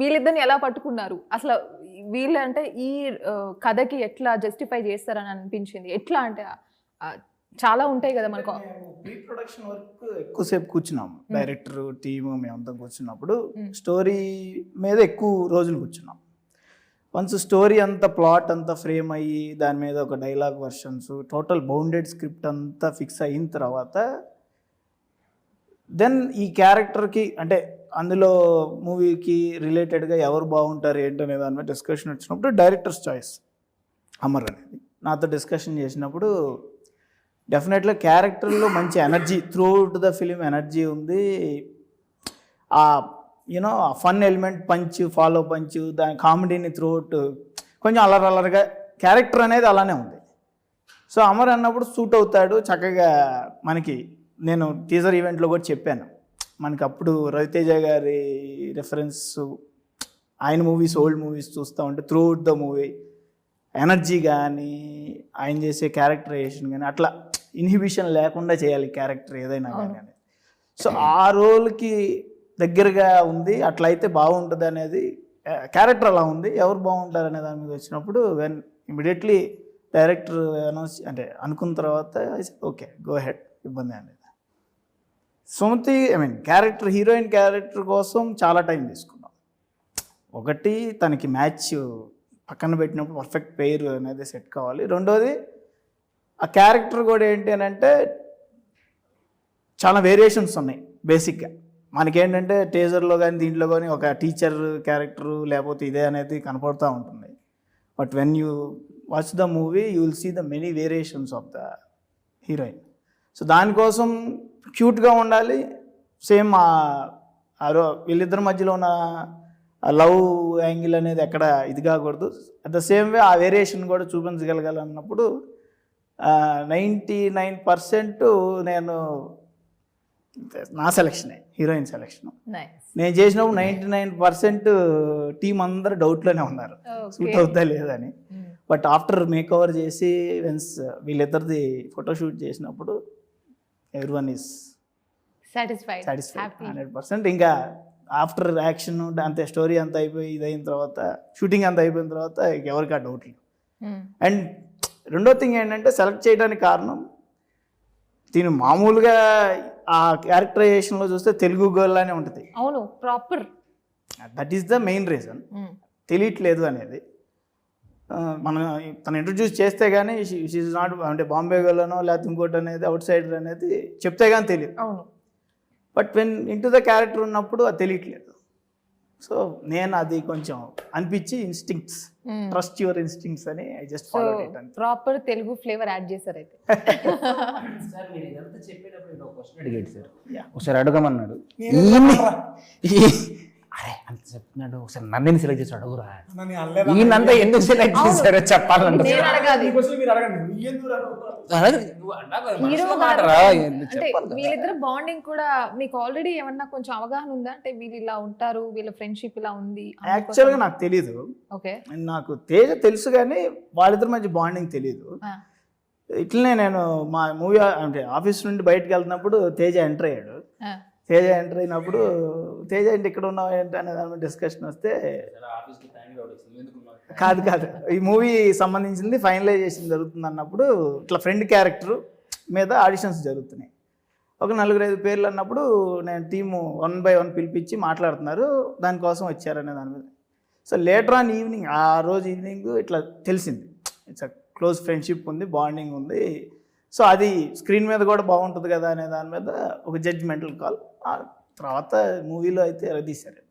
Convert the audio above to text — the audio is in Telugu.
వీళ్ళిద్దరిని ఎలా పట్టుకున్నారు అసలు? వీళ్ళంటే ఈ కథకి ఎట్లా జస్టిఫై చేస్తారని అనిపించింది? ఎట్లా అంటే చాలా ఉంటాయి కదా మనకు. ప్రీ ప్రొడక్షన్ వర్క్ ఎక్కువసేపు కూర్చున్నాం, డైరెక్టర్ టీము మేమంతా కూర్చున్నప్పుడు స్టోరీ మీద ఎక్కువ రోజులు కూర్చున్నాం. వన్స్ స్టోరీ అంతా ప్లాట్ అంతా ఫ్రేమ్ అయ్యి దాని మీద ఒక dialogue versions total bounded script అంతా ఫిక్స్ అయిన తర్వాత దెన్ ఈ క్యారెక్టర్కి అంటే అందులో మూవీకి రిలేటెడ్గా ఎవరు బాగుంటారు ఏంటనే దాని మీద డిస్కషన్ వచ్చినప్పుడు డైరెక్టర్స్ చాయిస్ అమర్ అనేది నాతో డిస్కషన్ చేసినప్పుడు డెఫినెట్గా క్యారెక్టర్లో మంచి energy through out the film energy ఉంది. ఆ you know fun element punch follow punch దాని కామెడీని త్రూ అవుట్ కొంచెం అల్లరల్లరిగా క్యారెక్టర్ అనేది అలానే ఉంది. సో అమర్ అన్నప్పుడు సూట్ అవుతాడు చక్కగా మనకి. నేను టీజర్ ఈవెంట్లో కూడా చెప్పాను, మనకి అప్పుడు రవితేజ గారి రెఫరెన్స్ ఆయన మూవీస్ ఓల్డ్ మూవీస్ చూస్తూ ఉంటే through out the movie energy కానీ ఆయన చేసే క్యారెక్టరైజేషన్ కానీ అట్లా ఇన్హిబిషన్ లేకుండా చేయాలి క్యారెక్టర్ ఏదైనా కానీ. సో ఆ రోల్కి దగ్గరగా ఉంది, అట్లా అయితే బాగుంటుంది అనేది క్యారెక్టర్ అలా ఉంది. ఎవరు బాగుంటారు అనే దాని మీద వచ్చినప్పుడు వెన్ ఇమీడియట్లీ డైరెక్టర్ అనౌన్స్ అంటే అనుకున్న తర్వాత ఓకే గో హెడ్, ఇబ్బంది అనేది. సుమతి క్యారెక్టర్ హీరోయిన్ క్యారెక్టర్ కోసం చాలా టైం తీసుకున్నాం. ఒకటి తనకి మ్యాచ్ పక్కన పెట్టినప్పుడు పర్ఫెక్ట్ పెయిర్ అనేది సెట్ కావాలి. రెండోది ఆ క్యారెక్టర్ కూడా ఏంటి అని అంటే చాలా వేరియేషన్స్ ఉన్నాయి. బేసిక్గా మనకేంటంటే టీజర్లో కానీ దీంట్లో కానీ ఒక టీచర్ క్యారెక్టరు లేకపోతే ఇదే అనేది కనపడుతూ ఉంటుంది. But when you watch the movie you will see the many variations of the heroine. So దానికోసం క్యూట్గా ఉండాలి, సేమ్ వీళ్ళిద్దరి మధ్యలో ఉన్న లవ్ యాంగిల్ అనేది ఎక్కడ ఇది కాకూడదు. అట్ ద సేమ్ వే ఆ వేరియేషన్ కూడా చూపించగలగాలన్నప్పుడు 99% నేను నా సెలక్షనే హీరోయిన్ సెలక్షన్. నేను చేసినప్పుడు 99% టీం అందరూ డౌట్లోనే ఉన్నారు సూట్ అవుతా లేదని. బట్ ఆఫ్టర్ మేక్ ఓవర్ చేసి వెన్స్ వీళ్ళిద్దరిది ఫోటోషూట్ చేసినప్పుడు ఎవ్రీవన్ ఈజ్ సాటిస్ఫైడ్ 100%. ఇంకా ఆఫ్టర్ యాక్షన్ అంతే స్టోరీ అంతా అయిపోయి ఇదైన తర్వాత షూటింగ్ అంతా అయిపోయిన తర్వాత ఎవరికి ఆ డౌట్ లేదు. అండ్ రెండో థింగ్ ఏంటంటే సెలెక్ట్ చేయడానికి కారణం దీని మామూలుగా ఆ క్యారెక్టరైజేషన్లో చూస్తే తెలుగు గర్ల్ అనే ఉంటుంది. అవును, proper. That is the main reason. తెలియట్లేదు అనేది మనం తను ఇంట్రడ్యూస్ చేస్తే కానీ షీఈ్ నాట్ అంటే బాంబే గర్ల్ అనో లేకపోతే ఇంకోటి అనేది అవుట్ సైడర్ అనేది చెప్తే కానీ తెలియదు. అవును. But when into the character ఉన్నప్పుడు అది తెలియట్లేదు. సో నేను అది కొంచెం అనిపించి ఇన్స్టింక్ట్స్, ట్రస్ట్ యువర్ ఇన్స్టింక్ట్స్ అని I just follow it. Proper Telugu flavour add చేశారు అయితే. సార్ మీరు ఇదంతా చెప్పేటప్పుడు నేను ఒక క్వశ్చన్ అడిగాడు సార్, ఒకసారి అడగమన్నాడు. అరే అంత చెప్తున్నాడు, ఒకసారి నన్ను సెలెక్ట్ చేసి అడుగురా. ఈయనంతా ఎందుకు సెలెక్ట్ చేశారో చెప్పాలంటే వీళ్ళిద్దరు బాండింగ్ కూడా మీకు ఆల్రెడీ ఏమన్నా కొంచెం అవగాహన ఉందా? అంటే వీళ్ళు ఇలా ఉంటారు, వీళ్ళ ఫ్రెండ్షిప్ ఇలా ఉంది. యాక్చువల్గా నాకు తెలీదు. ఓకే, నాకు తేజ తెలుసు కానీ వాళ్ళిద్దరి మధ్య బాండింగ్ తెలీదు. ఇట్లనే నేను మా మూవీ అంటే ఆఫీస్ నుండి బయటకు వెళ్తున్నప్పుడు తేజ ఎంటర్ అయ్యాడు. తేజ ఎంటర్ అయినప్పుడు తేజ ఏంటి ఇక్కడ ఉన్నావు ఏంటి అనే దాని మీద డిస్కషన్ వస్తే కాదు ఈ మూవీ సంబంధించింది ఫైనలైజేషన్ జరుగుతుంది అన్నప్పుడు ఇట్లా ఫ్రెండ్ క్యారెక్టర్ మీద ఆడిషన్స్ జరుగుతున్నాయి. ఒక 4-5 పేర్లు అన్నప్పుడు నేను టీము 1 by 1 పిలిపించి మాట్లాడుతున్నారు, దానికోసం వచ్చారనే దాని మీద. సో లేటర్ ఆన్ ఈవినింగ్ ఆ రోజు ఈవినింగ్ ఇట్లా తెలిసింది ఇట్స్ అ క్లోజ్ ఫ్రెండ్షిప్ ఉంది, బాండింగ్ ఉంది. సో అది స్క్రీన్ మీద కూడా బాగుంటుంది కదా అనే దాని మీద ఒక జడ్జ్మెంటల్ కాల్. తర్వాత మూవీలో అయితే తీశారు.